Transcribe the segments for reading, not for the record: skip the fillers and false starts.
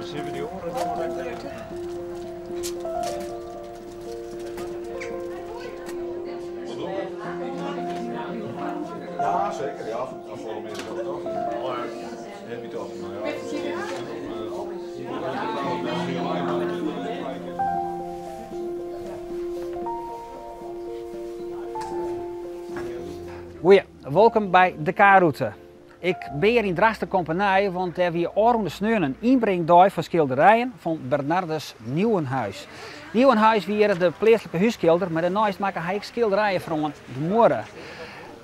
Zien we die oren dan maar even? Ja, zeker. Ja, voor de mensen ook toch. Maar heb je toch. Goeie, welkom bij de K-route. Ik ben hier in Drachten Compagnie, want we hebben hier Orende Sneun een inbrengdag voor schilderijen van Bernardus Nieuwenhuis. Nieuwenhuis weer de plaatselijke huisschilder, maar daarnaast maken hij schilderijen van de morgen.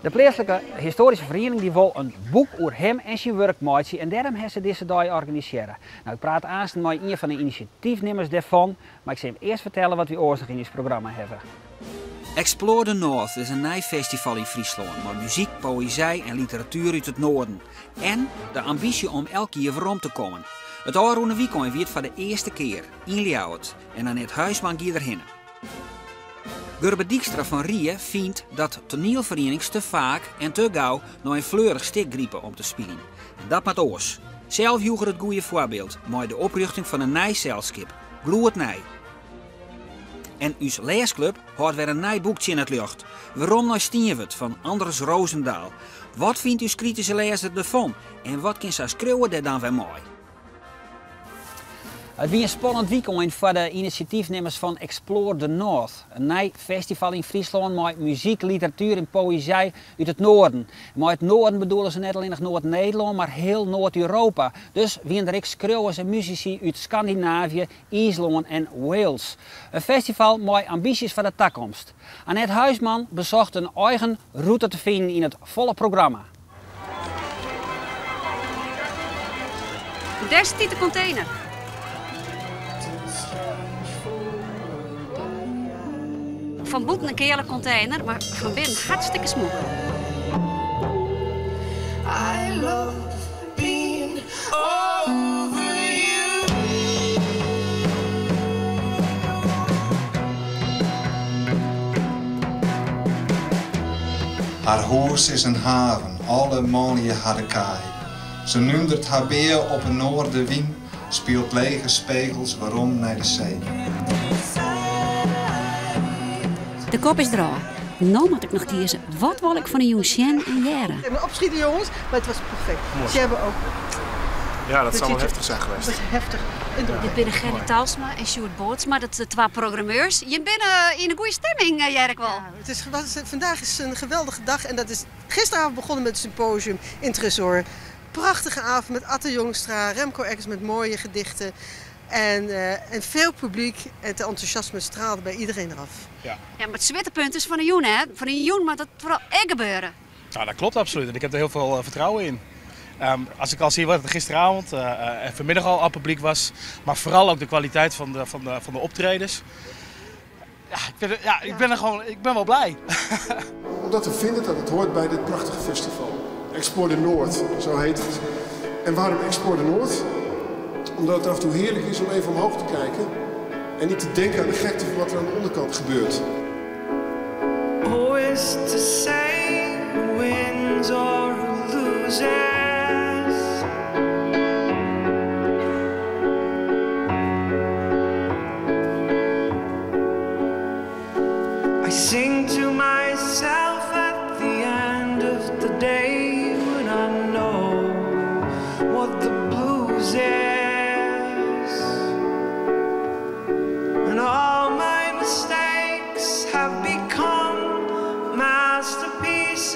De plaatselijke historische vereniging die wil een boek over hem en zijn werk maken en daarom hebben ze deze dag organiseren. Nou, ik praat aanstaan met een van de initiatiefnemers daarvan, maar ik zal hem eerst vertellen wat we oorsprong in dit programma hebben. Explore the North is een nieuw festival in Friesland met muziek, poëzie en literatuur uit het noorden. En de ambitie om elk jaar rond te komen. Het aanroende weekend wordt voor de eerste keer in Ljouwert en Annette Huisman gaat erheen. Gerbe Dijkstra van Rie vindt dat toneelverenigingen te vaak en te gauw naar een fleurig stik griepen om te spelen. En dat met oors. Zelf joegen het goede voorbeeld met de oprichting van een nieuw zeilschip, Gloeit Nij. En uw leesclub houdt weer een nieuw boekje in het lucht. Waarom naar Stienwert van Anders Roosendaal. Wat vindt uw kritische lezer ervan? En wat kan ze schreeuwen daar dan weer mooi? Het was een spannend weekend voor de initiatiefnemers van Explore the North. Een nieuw festival in Friesland met muziek, literatuur en poëzie uit het noorden. Met het noorden bedoelen ze niet alleen nog Noord-Nederland, maar heel Noord-Europa. Dus wie er ook schreeuwers en muzici uit Scandinavië, IJsland en Wales. Een festival met ambities voor de toekomst. Annette Huisman bezocht een eigen route te vinden in het volle programma. Daar zit de container. Van buiten een kele container, maar van binnen hartstikke smoek. I love being over you. Haar huis is een haven, alle mooie hadden kaai. Ze nundert haar beer op een noordenwien, speelt lege spegels waarom naar de zee. De kop is draai. Nou moet ik nog kiezen, wat wil ik van een jong Sjen en jaren? En opschieten jongens, maar het was perfect. Mooi. Ze hebben ook... Ja, dat zou wel heftig zijn geweest. Dat was heftig. Dit binnen Gerry Talsma en Sjoerd Boortsma, dat zijn twee programmeurs. Je bent in een goede stemming, Jerk wel. Ja, vandaag is een geweldige dag en dat is gisteravond begonnen met het symposium in Tresor. Prachtige avond met Atte Jongstra, Remco Eckers met mooie gedichten. En veel publiek, het enthousiasme straalde bij iedereen eraf. Ja, maar het zwaartepunt is van een joen, hè? Van een joen moet dat vooral echt gebeuren. Nou, dat klopt absoluut. En ik heb er heel veel vertrouwen in. Als ik al zie wat er gisteravond en vanmiddag al publiek was, maar vooral ook de kwaliteit van de optredens. Ja, ik ben wel blij. Omdat we vinden dat het hoort bij dit prachtige festival. Explore the North, zo heet het. En waarom Explore the North? Omdat het af en toe heerlijk is om even omhoog te kijken en niet te denken aan de gekte van wat er aan de onderkant gebeurt. Always to say who wins or who loses. I sing to myself at the end of the day when I know what the blues is. And all my mistakes have become masterpieces.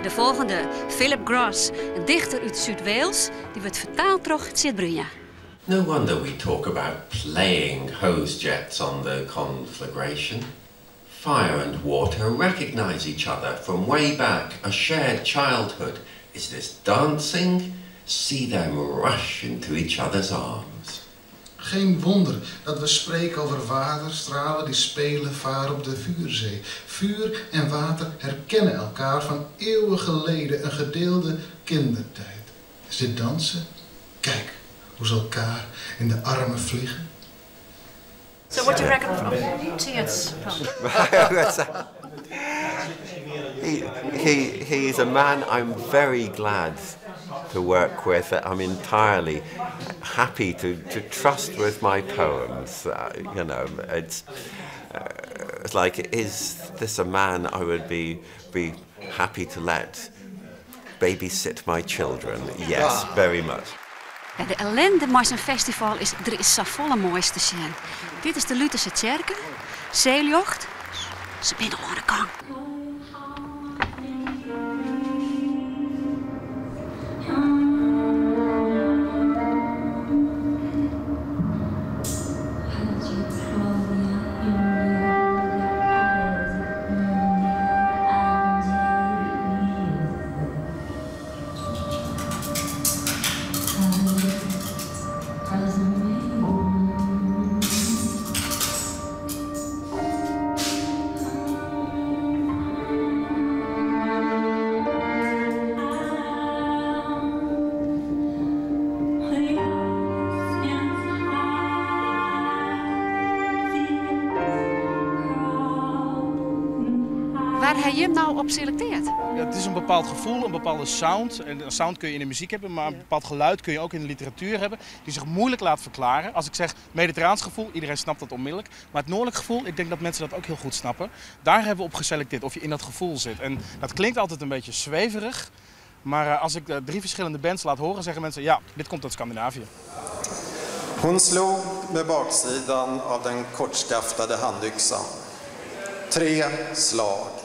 De volgende, Philip Gross, een dichter uit Zuid-Wales, die wordt vertaald door Sint-Brunja. No wonder we talk about playing hose jets on the conflagration. Fire and water recognize each other from way back, a shared childhood. Is this dancing? See them rush into each other's arms. Geen wonder dat we spreken over waterstralen die spelen varen op de vuurzee. Vuur en water herkennen elkaar van eeuwen geleden, een gedeelde kindertijd. Is dit dansen? Kijk hoe ze elkaar in de armen vliegen. So what do you reckon of Tjeerd's He's a man I'm very glad to work with. I'm entirely happy to trust with my poems. You know, it's like, is this a man I would be happy to let babysit my children? Yes, very much. Ja, de ellende met zijn festival is, er is zo volle moois te zien. Dit is de Lutherse Kerken, zeiljocht, ze binnen aan de gang. Waar heb je hem nou op selecteerd? Ja, het is een bepaald gevoel, een bepaalde sound. En een sound kun je in de muziek hebben, maar een bepaald geluid kun je ook in de literatuur hebben. Die zich moeilijk laat verklaren. Als ik zeg mediterraans gevoel, iedereen snapt dat onmiddellijk. Maar het noordelijk gevoel, ik denk dat mensen dat ook heel goed snappen. Daar hebben we op geselecteerd, of je in dat gevoel zit. En dat klinkt altijd een beetje zweverig. Maar als ik 3 verschillende bands laat horen, zeggen mensen, ja, dit komt uit Scandinavië. Hon slog med baksidan av den kortskaftade handyxan. 3 slag.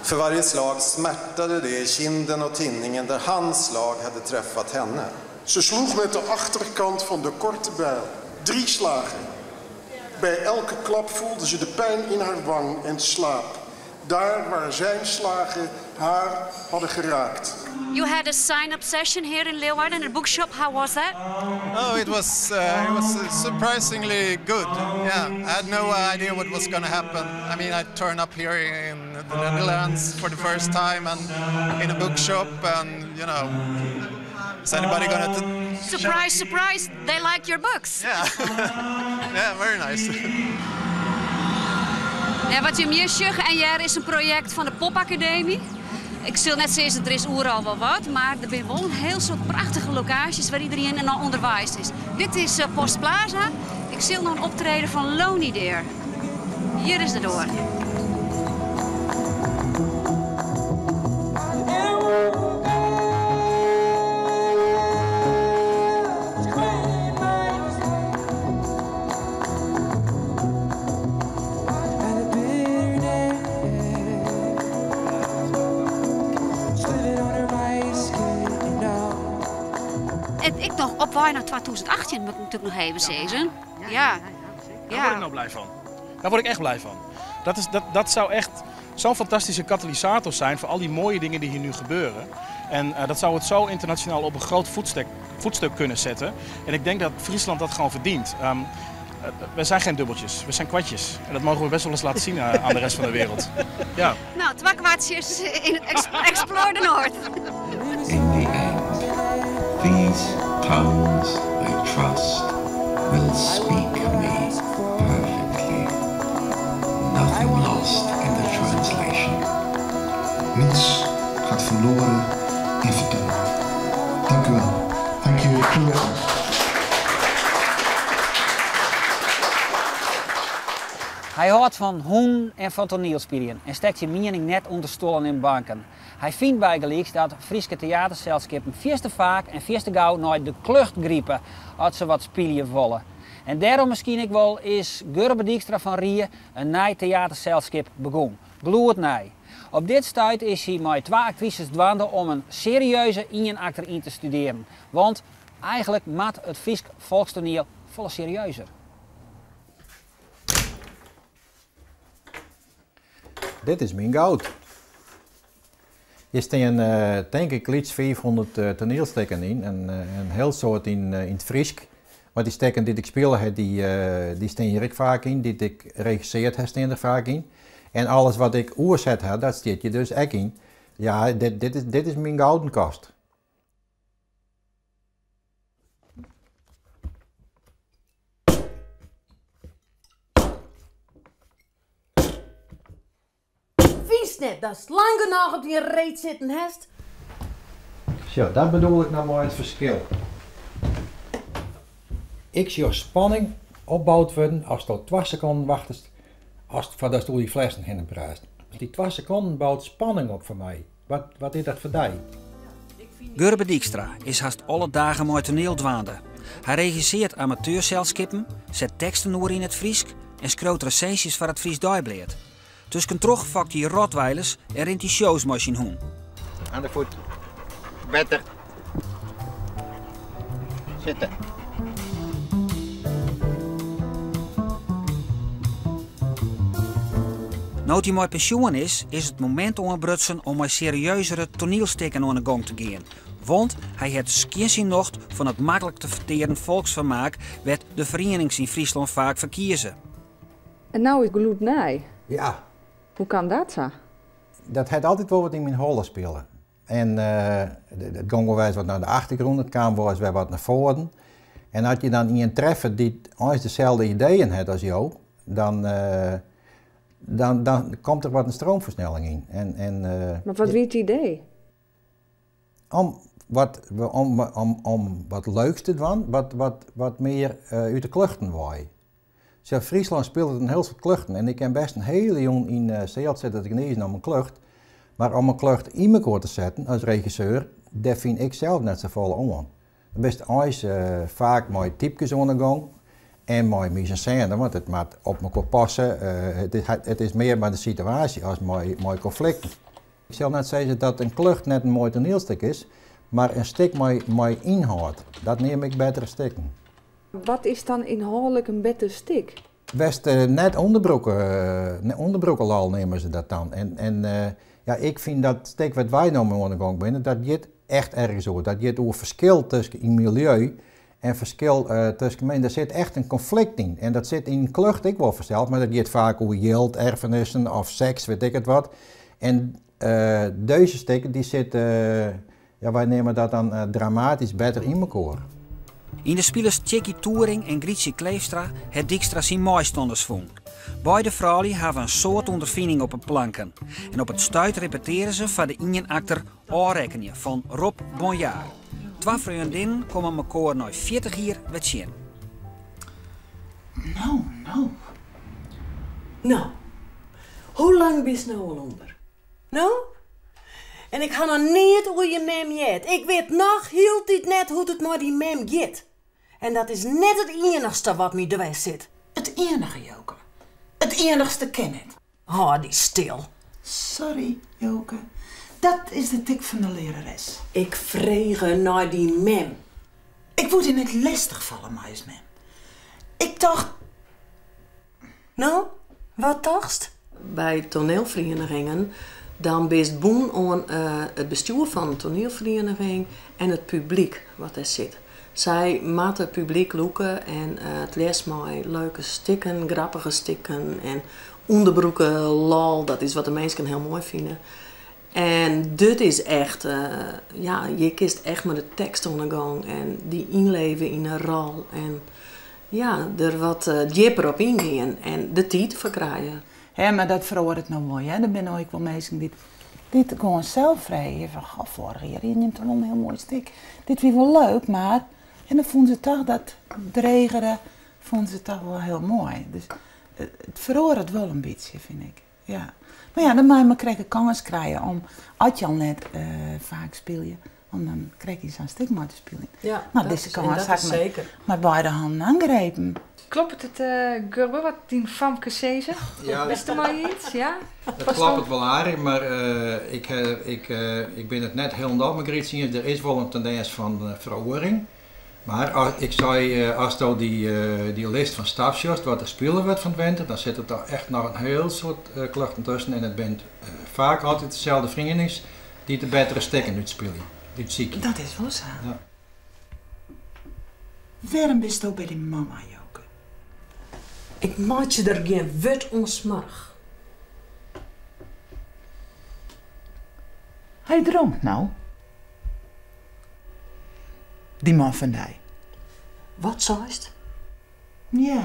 För varje slag smärtade det i kinden och tinningen där hans slag hade träffat henne. Ze sloeg met de achterkant van de korte bijl 3 slagen. Bij elke klap voelde ze de pijn in haar wang en slaap. Daar waar zijn slagen haar hadden geraakt. You had a sign-up session here in Leeuwarden in a bookshop. How was that? Oh, it was surprisingly good. Yeah, I had no idea what was going to happen. I mean, I turned up here in the Netherlands for the first time and in a bookshop, and you know, is anybody going to... Surprise, surprise, they like your books. Yeah, yeah, very nice. Ja, wat je meer zegt, en jij is een project van de Popacademie. Ik zal net zeggen, er is overal wel wat, maar er zijn wel een heel soort prachtige locaties waar iedereen in onderwijs is. Dit is Post Plaza. Ik zie nog een optreden van Lonely Deer. Hier is de door. Ik nog op waar naar 2018 moet ik natuurlijk nog even zeggen. Ja. Daar word ik nou blij van. Daar word ik echt blij van. Dat zou echt zo'n fantastische katalysator zijn voor al die mooie dingen die hier nu gebeuren. En dat zou het zo internationaal op een groot voetstuk kunnen zetten. En ik denk dat Friesland dat gewoon verdient. We zijn geen dubbeltjes, we zijn kwartjes. En dat mogen we best wel eens laten zien aan de rest van de wereld. Ja. Nou, 2 kwartjes in het Explore de Noord. In the end, these tongues I trust will speak me perfectly. Nothing lost in the translation. Niets gaat verloren in vertellen. Dank u wel. Thank you. Hij houdt van hoen en van toneelspelen en steekt je mening net onder stoelen en banken. Hij vindt bijgelijks dat Frieske theaterselskappen veel te vaak en veel te gauw naar de klucht griepen als ze wat spelen willen. En daarom misschien ik wel is Gurbe Dijkstra van Rie een nieuw theaterselskap begonnen. Gloed nij. Op dit stuit is hij met 2 actrices dwanden om een serieuze eenacter in te studeren. Want eigenlijk maakt het Fries volkstoneel volle serieuzer. Dit is mijn goud. Er staan denk ik iets 500 toneelstukken in, een heel soort in het Fries. Maar die stukken die ik speel heb, die staan hier ook vaak in, die ik regisseerd heb, staan er vaak in. En alles wat ik oorzet heb, dat staat je dus ook in. Ja, dit is mijn gouden kast. net dat is lang genoeg op die reet zitten hebt. Zo, dat bedoel ik nou maar het verschil. Ik zie spanning opgebouwd worden als je 2 seconden wacht voordat je die flessen heen bruist. Die 2 seconden bouwt spanning op voor mij. Wat is dat voor jou? Gurbe Dijkstra is haast alle dagen mooi toneel dwaande. Hij regisseert amateurzelskippen, zet teksten oer in het Friesk en schreeuwt recensies voor het Fries Dagblad. Tussen terug vakt hij rotweilers en rint hij shows machine hoen. Aan de voet. Beter. Zitten. Nu hij mooi pensioen is het moment om een brutsen om een serieuzere toneelstukken aan de gang te gaan. Want hij heeft geen nocht van het makkelijk te verteren volksvermaak werd de vereniging in Friesland vaak verkiezen. En nou is gloed nee. Ja. Hoe kan dat zo? Dat had altijd wel wat in mijn holle spelen. En het ging wel eens wat naar de achtergrond, het kwam wel eens weer wat naar voren. En als je dan iemand treft die eens dezelfde ideeën heeft als jou, dan komt er wat een stroomversnelling in. Maar wat wie het idee? Om wat leuks te doen, wat meer uit de kluchten waai. Zo, Friesland speelt een heel soort kluchten en ik ken best een hele jong in zeeld zetten dat ik niet naar mijn klucht. Maar om een klucht in elkaar te zetten als regisseur, dat vind ik zelf net zo vol om. Best eens vaak mooie typjes aan de gang en mooi mise en scène, want het moet op elkaar passen. Het is meer maar de situatie als mooi conflicten. Ik zal net zeggen dat een klucht net een mooi toneelstuk is, maar een stuk met inhoud, dat neem ik betere stukken. Wat is dan inhoudelijk een beter stuk? Best net onderbroeken nemen ze dat dan. Ja, ik vind dat stuk wat wij nou aan de gang binnen, dat je het echt ergens hoort. Dat je het over verschil tussen in milieu en verschil tussen mensen, daar zit echt een conflict in. En dat zit in klucht ik wel versteld, maar dat je het vaak over geld, erfenissen of seks, weet ik het wat. En deze stukken die zitten, ja, wij nemen dat dan dramatisch beter in elkaar. In de spelers Tjekkie Toering en Grietje Kleefstra het Dijkstra zijn mooistanders vond. Beide vrouwen hebben een soort ondervinding op het planken. En op het stuit repeteren ze van de ingenacter Aanrekeningen van Rob Bonjaar. 2 vriendinnen komen elkaar na 40 jaar wat zien. Nou, hoe lang ben je nou al onder? Nou? En ik ga nog niet hoe je mem jet. Ik weet nog heel tijd net hoe het met die mem gaat. En dat is net het enigste wat me dwars zit. Het enige, Joke. Het enigste ken ik. Oh, die stil. Sorry, Joke. Dat is de tik van de lerares. Ik vrege naar die mem. Ik word in het lastig vallen, meis mem. Ik dacht... Nou, wat dacht? Bij toneelverenigingen, dan best boen aan het bestuur van een toneelvereniging en het publiek wat er zit. Zij maken het publiek loeken en het leest mij leuke stikken, grappige stikken en onderbroeken, lol, dat is wat de mensen heel mooi vinden. En dit is echt, ja, je kiest echt met de tekst aan de gang en die inleven in een rol en ja, er wat dieper op ingaan en de tijd verkrijgen. Ja, maar dat verhoort nou mooi, hè? Er ben ook wel mensen die dit gewoon zelf vrij van, goh, vorig jaar je neemt wel een heel mooi stuk. Dit was wel leuk, maar en dan vonden ze toch dat dregeren, vonden ze toch wel heel mooi. Dus het verhoort wel een beetje, vind ik. Ja. Maar ja, dan moet je maar krijgen kans krijgen om, als je al net vaak speel je, dan krijg je zo'n stuk maar te spelen. Ja, nou, deze kans had ik zeker. met beide handen aangrepen. Klopt het, Gurbe, wat die Famke zei? Ja. Wist er maar iets, ja? Dat klopt het wel aardig, maar ik ben het net helemaal met Griet zien. Er is wel een tendens van veroring. Maar ik zei, als je die lijst van stafshows, wat er spelen wordt van Twente, dan zit er toch echt nog een heel soort klachten tussen. En het bent vaak altijd dezelfde vrienden die de betere stukken uitspelen. Die ziek. Dat is wel zo. Ja. Waarom bist je bij die mama, Joke? Ik maak je er geen wut onsmag. Hij dronk nou. Die man van die. Wat zei je? Ja.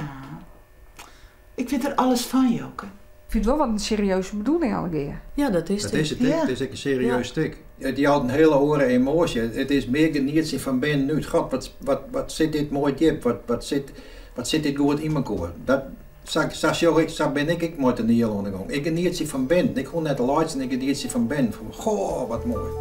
Ik weet er alles van, Joke. Ik vind het wel wat een serieuze bedoeling alweer. Ja, dat is Dat het. is het, het is een serieus stuk. Die houdt een hele oren emotie. Het is meer geniet van binnen nu. God, wat zit dit mooi diep? Wat zit dit goed in elkaar? Dat ben ik mooi ten heel ondergang. Ik geniet ze van binnen. Ik gewoon net de laatste en ik geniet ze van binnen. Goh, wat mooi.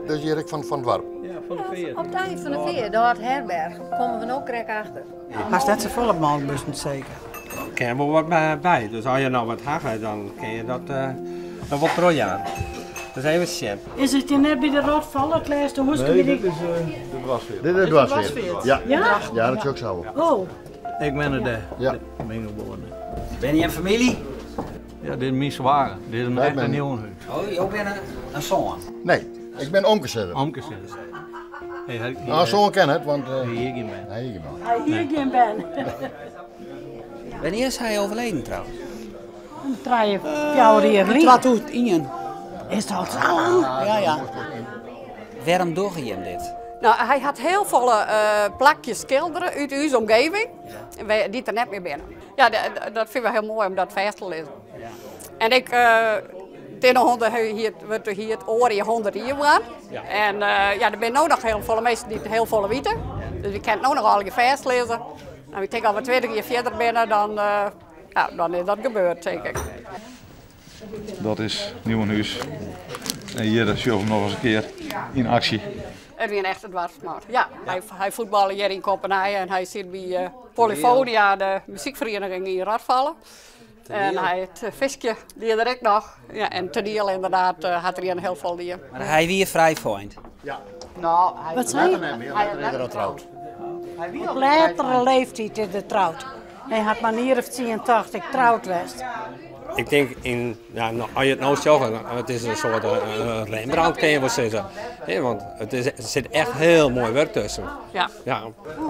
Dat is Erik van Dwarp. Ja, van de Veer. Op het eind van de veer, daar het herberg, komen we ook direct achter. Als dat ze volle man moesten zeker. Er kan wel wat bij, dus als je nou wat hebt, dan kun je dat wat projaan. Dat is even shit. Is het je net bij de rot vallen, Klaas? De hoeske bij dit is de dwarsveer. Dit is de dwarsveer. Ja. Ja, dat is ook zo. Oh. Ik ben er ja. Ben je een familie? Ja, dit is mijn zware. Dit is een echte nieuwe huis. Oh, je bent een zoon? Nee, ik ben omgezet. Omgezet. Nou, zo'n ken het, want... hier geen ben. Nee, hier ben. Hij hier geen ben. Wanneer is hij overleden trouwens? Een jouw hier. 2001. Is dat zo lang? Ja. Waarom doe je hem dit? Nou, hij had heel veel plakjes schilderen uit onze omgeving, die er net meer binnen. Ja, dat vinden we heel mooi om dat vast te lezen. Ja. En ik, wordt hier het oor je 100 jaar waren. Ja. En er zijn nu nog heel veel mensen die het heel veel weten. Dus we kunnen nu nog al je vast lezen. En ik denk als we 20 jaar verder binnen, dan is dat gebeurd, denk ik. Dat is Nieuwenhuis. En hier show hem nog eens een keer in actie. Het is een echte dwarsmaat. Ja, hij voetbalde hier in Kopenhagen en hij zit bij Polyfonia, de muziekvereniging in Radvallen. En hij het visje die er ook nog. Ja, en te deel inderdaad had er heel veel die. Maar hij weer vrij vriend. Ja. Nou, wat zei je? Hij is er trouwd. Op latere leeftijd is het trouwd. Hij had maar hier of 82 trouwd geweest. Ik denk, als je het nou zelf het is een soort Rembrandt, kan je wel zeggen. Ja, want er zit echt heel mooi werk tussen. Ja.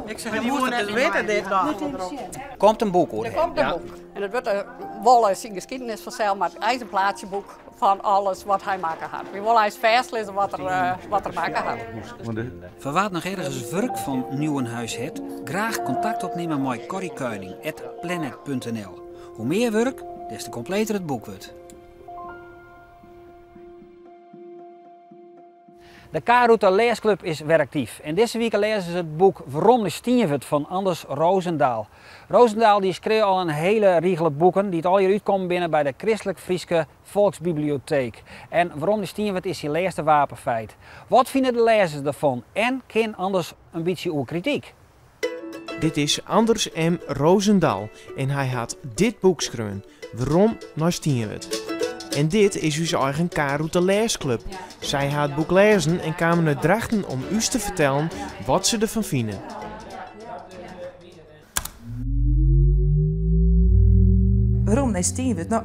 Ik zeg, die moeten dus weten dit nog. Komt een boek hoor. Er komt een boek. En het wordt wel zijn geschiedenis vanzelf, maar het is een plaatsjeboek van alles wat hij maken had. We willen eens vastlezen wat er maken had. Voor wat nog ergens werk van Nieuwenhuis het, graag contact opnemen met Corrie Keuning @planet.nl. Hoe meer werk, des te completer het boek wordt. De K-Route Leesclub is weer actief. En deze week lezen ze het boek Waarom de Stienwet van Anders Roosendaal. Roosendaal die schreef al een hele riegel boeken die het al hier uitkomen binnen bij de Christelijk Frieske Volksbibliotheek. En Waarom de Stienwet is zijn eerste wapenfeit. Wat vinden de lezers ervan en kan Anders een beetje over kritiek? Dit is Anders M. Roosendaal en hij had dit boek geschreven, Waarom naar Stienwet. En dit is uw eigen K-Route Leesclub. Zij had het boek lezen en kwamen naar Drachten om u te vertellen wat ze ervan vinden. Waarom naar Stienwet? Nou,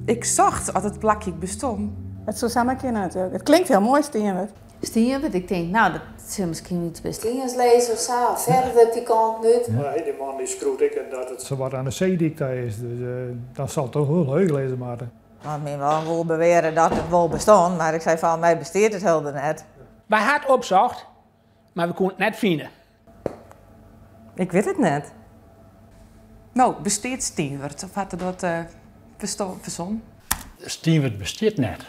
ik zocht als het plakje bestond. Het zou samen kunnen natuurlijk. Het klinkt heel mooi, Stienwet. Stienwet, ik denk, nou, dat zou misschien iets best Stienwet lezen of zo, verder die kant niet. Nee, die man die schroeit ik dat het zo wat aan de zeedikte is, dus dat zal toch heel leuk lezen maken. Ik wil beweren dat het wel bestond, maar ik zei van mij besteedt het helemaal net. Wij hadden opzocht, maar we konden het net vinden. Ik weet het net. Nou, besteedt Stienwet, of had er dat verzonnen? Stienwet besteedt net.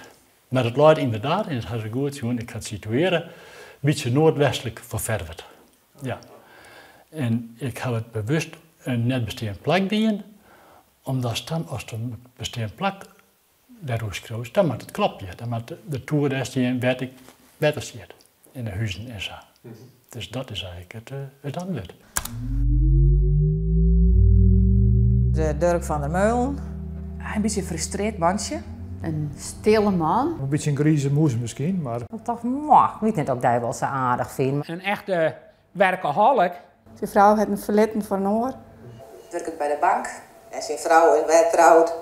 Maar het luidt inderdaad, en het gaat zo goed doen, ik ga het situeren, een beetje noordwestelijk van Verwert. Ja. En ik heb het bewust een net besteed plak dienen, omdat dan als er een besteed plak daarover schreeuwt, dan maakt het klapje. Dan maakt de toer die werd ik beter ziet in de huizen en zo. Dus dat is eigenlijk het antwoord. De Dirk van der Meulen. Een beetje een frustreerd mandje. Een stille man. Een beetje een grieze moes misschien, maar... Ik dacht, ik weet niet of ik dat wel zo aardig vind. Een echte werkaholic. Zijn vrouw had een verlitten voor een oor. Werkte bij de bank en zijn vrouw is weer trouwd.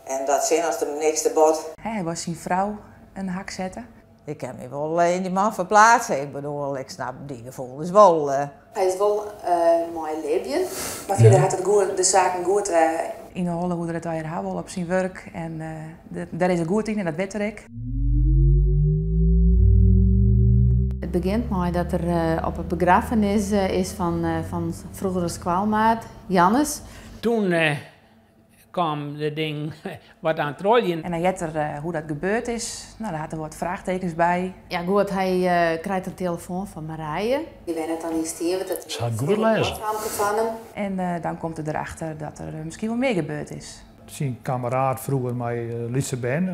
En dat zin als de niks te bod. Hij was zijn vrouw een hak zetten. Ik kan me wel in die man verplaatsen. Ik bedoel, ik snap die gevoel is wel... Hij is wel mooi leven. Maar verder had het de zaken goed. In de holle hoe het hij wel op zijn werk en daar is het goed in en dat weet ik. Het begint met dat er op een begrafenis is van vroegere squalmaat Jannes. Toen kwam de ding wat aan het rollen. En dan jet er hoe dat gebeurd is. Nou, daar had er wat vraagtekens bij. Ja goed, hij krijgt een telefoon van Marije. Die weet het dan niet stieven. Dat is goed lezen. Van hem. En dan komt het erachter dat er misschien wel meer gebeurd is. Zijn kameraad vroeger mij Lisse Ben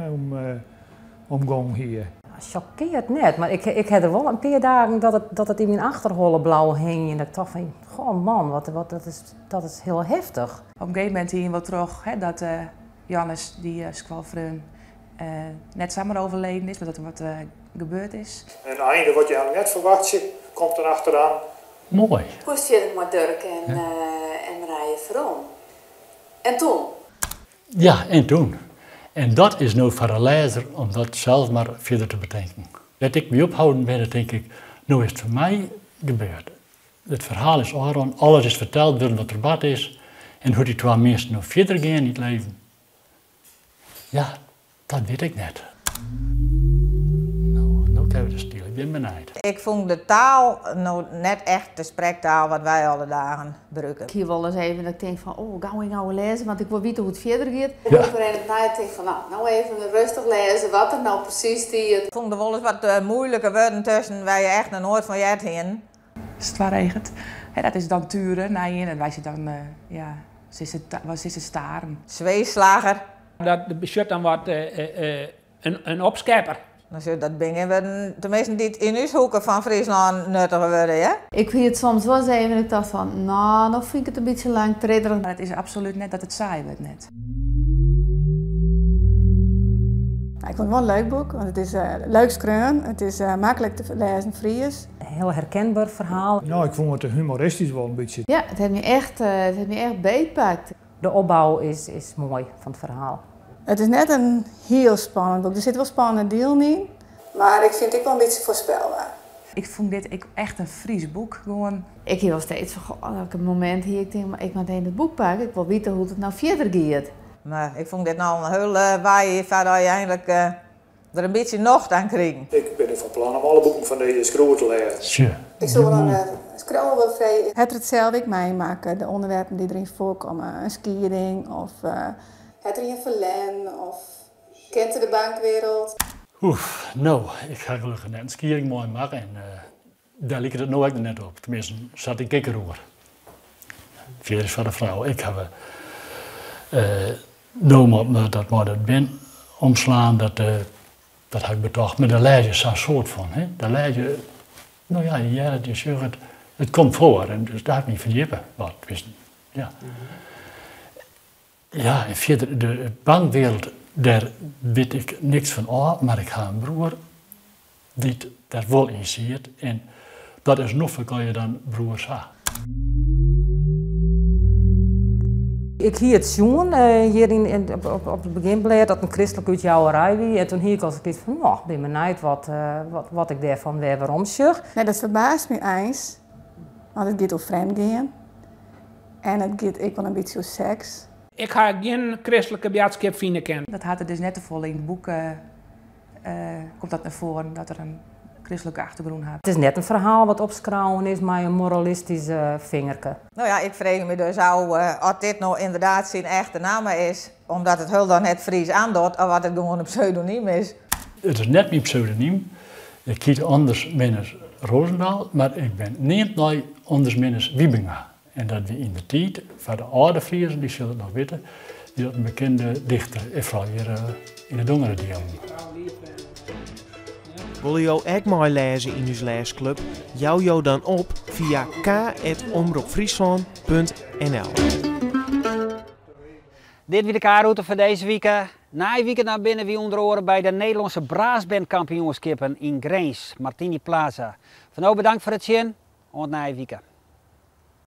omgong hier. Choqueert net, maar ik had er wel een paar dagen dat het in mijn achterholle blauw hing. En dat ik dacht van, goh man, dat is heel heftig. Op een gegeven moment hier wel terug dat Jannes, die squalvreun, net samen overleden is, maar dat er wat gebeurd is. En het einde wat je eigenlijk net verwacht, komt er achteraan. Mooi. Hoe zit het met Dirk en Marije Vroom? En toen? Ja, en toen. En dat is nou voor een lezer om dat zelf maar verder te bedenken. Dat ik me ophouden ben, dat denk ik, nou is het voor mij gebeurd. Het verhaal is Aaron, alles is verteld, wat er bad is. En hoe die twee mensen nog verder gaan in het leven. Ja, dat weet ik net. Nou kunnen we de stil, ik ben benijd. Ik vond de taal nou net echt de spreektaal wat wij alle dagen gebruiken. Ik hier wel eens even dat ik denk van, oh, ga ik nou lezen, want ik wil weten hoe het verder gaat. Ja. Ik ben het na denk van, nou even rustig lezen, wat er nou precies staat. Ik vond er wel eens wat moeilijke woorden tussen waar je echt nog nooit van jij heen. Als het waar regent, dat is dan turen naar je en wij zitten dan, wat is het staren? Zweeslager. Dat beschut dan wat een opschepper. Nou, dat dingen tenminste niet in uw hoeken van Friesland nuttig worden, ja? Ik vind het soms wel eens even en ik dacht van, nou vind ik het een beetje lang tredderig. Maar het is absoluut net dat het saai wordt net. Ik vond het wel een leuk boek, want het is leuk schreeuwen, het is makkelijk te lezen Fries. Een heel herkenbaar verhaal. Nou, ik vond het humoristisch wel een beetje. Ja, het heeft me echt beetpakt. De opbouw is mooi van het verhaal. Het is net een heel spannend boek, er zit wel spannende deel in. Maar ik vind het wel een beetje voorspelbaar. Ik vond dit echt een Fries boek gewoon. Ik hier wel steeds van, goh, elke moment hier, ik denk, maar ik moet in het boek pakken, ik wil weten hoe het nou verder gaat. Maar ik vond dit nou een heel waai waar je eigenlijk er een beetje nog aan kreeg. Ik ben van plan om alle boeken van deze schroeven te lezen. Sure. Ik zou wel een scroll wel vrij. Het hetzelfde meemaken, de onderwerpen die erin voorkomen. Een skiering of... Het er in verlen of kent de bankwereld. Oef, nou, ik ga gelukkig net een skiering mooi maken en daar ligt het nou ook net op. Tenminste, zat ik erover. Verder is van de vrouw. Ik heb nou dat maar dat ben omslaan, dat heb ik betocht. Maar daar lees je zo'n soort van. Hè? Daar lees je, nou ja, het komt voor en dus daar heb ik niet verdiepen. Wat, ja. Ja, en verder, de bankwereld, daar weet ik niks van af, maar ik heb een broer die daar wel in ziet. En dat is nog veel kan je dan broers hebben. Ik hier het zien, hier op het beginblad dat een christelijk uit jouwerij wie. En toen hier ik als ik van, nou, ik ben benieuwd wat ik daarvan weer waarom zeg. Nee, dat verbaast me eens, want het gaat over vreemdgaan. En het gaat ook wel een beetje over seks. Ik ga geen christelijke boodschap vinden. Dat had het dus net te vol in het boek, komt dat naar voren, dat er een christelijke achtergrond had. Het is net een verhaal wat opschrouwen is, maar een moralistische vingerke. Nou ja, ik vreeg me dus of dit nou inderdaad zijn echte naam is, omdat het heel dan het Fries aandoet, of wat het gewoon een pseudoniem is. Het is net mijn pseudoniem. Ik kies anders minus Roosendaal, maar ik ben niet nooit anders minus Wiebinga. En dat we in de tijd, van de oude Friesen, die zullen het nog weten, die dat een bekende dichter is vooral hier in de dongere delen. Wil je ook mooi lezen in onze leesclub? Jou dan op via k@omroepfriesland.nl. Dit was de K-route voor deze week. Na een weekend naar binnen wie onder oren bij de Nederlandse Braasbandkampioenskippen in Grains, Martini Plaza. Van nou bedankt voor het zien en na een weekend.